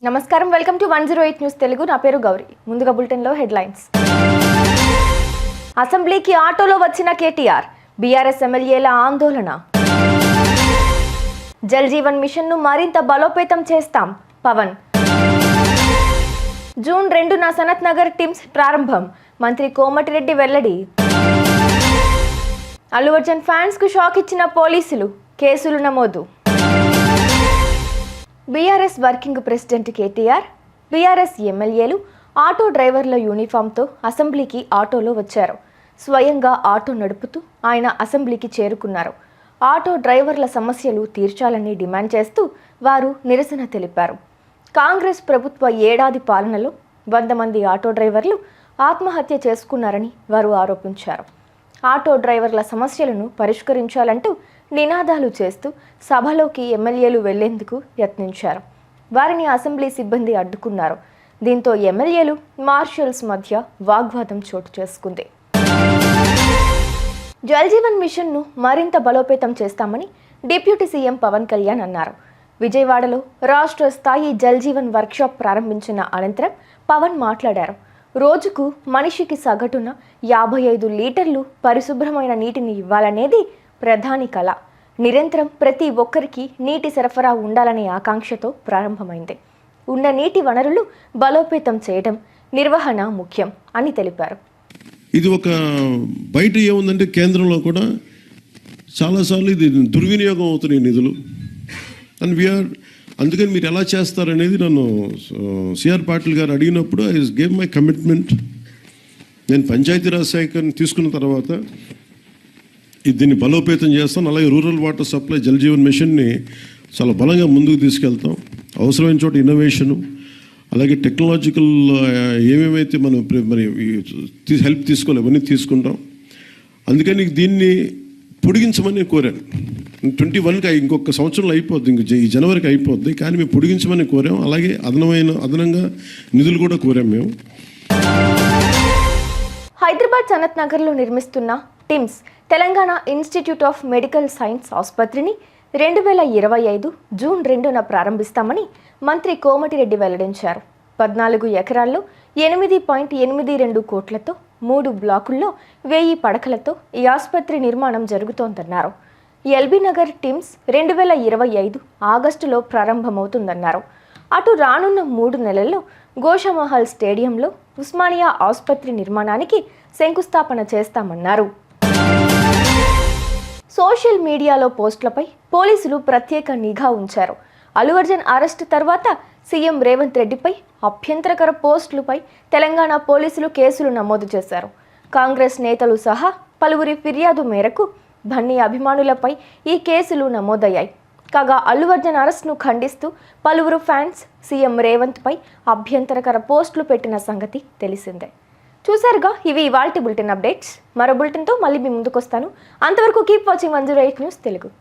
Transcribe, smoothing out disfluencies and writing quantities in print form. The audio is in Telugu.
నమస్కారం, వెల్కమ్ టు 108 న్యూస్ తెలుగు. నా పేరు గౌరీ. ముందుగా బులెటిన్లో హెడ్లైన్స్. అసెంబ్లీకి ఆటోలో వచ్చిన కేటీఆర్, బీఆర్ఎస్ ఎమ్మెల్యేల ఆందోళన. జల్ జీవన్ మిషన్ను మరింత బలోపేతం చేస్తాం, పవన్. జూన్ 2న సనత్ నగర్ టిమ్స్ ప్రారంభం, మంత్రి కోమటిరెడ్డి వెల్లడి. అల్లు అర్జున్ ఫ్యాన్స్ కు షాక్ ఇచ్చిన పోలీసులు, కేసులు నమోదు. BRS working president KTR, BRS ఎమ్మెల్యేలు ఆటో డ్రైవర్ల యూనిఫామ్తో అసెంబ్లీకి ఆటోలో వచ్చారు. స్వయంగా ఆటో నడుపుతూ ఆయన అసెంబ్లీకి చేరుకున్నారు. ఆటో డ్రైవర్ల సమస్యలు తీర్చాలని డిమాండ్ చేస్తూ వారు నిరసన తెలిపారు. కాంగ్రెస్ ప్రభుత్వ ఏడాది పాలనలో 100 మంది ఆటో డ్రైవర్లు ఆత్మహత్య చేసుకున్నారని వారు ఆరోపించారు. ఆటో డ్రైవర్ల సమస్యలను పరిష్కరించాలంటూ నినాదాలు చేస్తూ సభలోకి ఎమ్మెల్యేలు వెళ్లేందుకు యత్నించారు. వారిని అసెంబ్లీ సిబ్బంది అడ్డుకున్నారు. దీంతో ఎమ్మెల్యేలు, మార్షల్స్ మధ్య వాగ్వాదం చోటు చేసుకుంది. జల్ జీవన్ మిషన్ను మరింత బలోపేతం చేస్తామని డిప్యూటీ సీఎం పవన్ కళ్యాణ్ అన్నారు. విజయవాడలో రాష్ట్ర స్థాయి జల్ జీవన్ వర్క్షాప్ ప్రారంభించిన అనంతరం పవన్ మాట్లాడారు. రోజుకు మనిషికి సగటున 55 లీటర్లు పరిశుభ్రమైన నీటిని ఇవ్వాలనేది ప్రధాని కళ. నిరంతరం ప్రతి ఒక్కరికి నీటి సరఫరా ఉండాలనే ఆకాంక్షతో ప్రారంభమైంది. ఉన్న నీటి వనరులు బలోపేతం చేయడం, నిర్వహణ ముఖ్యం అని తెలిపారు. ఇది ఒక బయట ఏముందంటే కేంద్రంలో కూడా చాలాసార్లు ఇది దుర్వినియోగం అవుతున్నాయి నిధులు. అండ్ అందుకని మీరు ఎలా చేస్తారనేది నన్ను సిఆర్ పాటిల్ గారు అడిగినప్పుడు ఐ గేవ్ మై కమిట్మెంట్. నేను పంచాయతీరాజ్ శాఖను తీసుకున్న తర్వాత దీన్ని బలోపేతం చేస్తాం. అలాగే rural water supply Jal Jeevan మిషన్ని చాలా బలంగా ముందుకు తీసుకెళ్తాం. అవసరమైన చోట ఇన్నోవేషను, అలాగే టెక్నాలజికల్ ఏమేమైతే మనం మరి హెల్ప్ తీసుకోవాలి అవన్నీ తీసుకుంటాం. అందుకని దీన్ని పొడిగించమని కోరాను. 21కి ఇంకొక సంవత్సరంలో అయిపోద్ది, ఇంక ఈ జనవరికి అయిపోద్ది. కానీ మేము పొడిగించమని కోరాం. అలాగే అదనంగా నిధులు కూడా కోరాం మేము. హైదరాబాద్ సనత్ నగర్లో నిర్మిస్తున్న TIMS Telangana institute of medical science ఆసుపత్రిని 2025 జూన్ 2న ప్రారంభిస్తామని మంత్రి కోమటిరెడ్డి వెల్లడించారు. 14 ఎకరాల్లో 8.82 కోట్లతో 3 బ్లాకుల్లో 1000 పడకలతో ఈ ఆసుపత్రి నిర్మాణం జరుగుతోందన్నారు. ఎల్బీ నగర్ టిమ్స్ 2025 ఆగస్టులో ప్రారంభమవుతుందన్నారు. అటు రానున్న 3 నెలల్లో గోషామహల్ స్టేడియంలో ఉస్మానియా ఆసుపత్రి నిర్మాణానికి శంకుస్థాపన చేస్తామన్నారు. సోషల్ మీడియాలో పోస్టులపై పోలీసులు ప్రత్యేక నిఘా ఉంచారు. అల్లు అర్జున్ అరెస్టు తర్వాత సీఎం రేవంత్ రెడ్డిపై అభ్యంతరకర పోస్టులపై తెలంగాణ పోలీసులు కేసులు నమోదు చేశారు. కాంగ్రెస్ నేతలు సహా పలువురి ఫిర్యాదు మేరకు బన్నీ అభిమానులపై ఈ కేసులు నమోదయ్యాయి. కాగా అల్లు అర్జున్ అరెస్ట్ను ఖండిస్తూ పలువురు ఫ్యాన్స్ సీఎం రేవంత్ పై అభ్యంతరకర పోస్టులు పెట్టిన సంగతి తెలిసిందే. చూసారుగా, ఇవి ఇవాల్టి బులెటిన్ అప్డేట్స్. మరో బులెటిన్తో మళ్ళీ మీ ముందుకు వస్తాను. అంతవరకు కీప్ వాచింగ్ 108 న్యూస్ తెలుగు.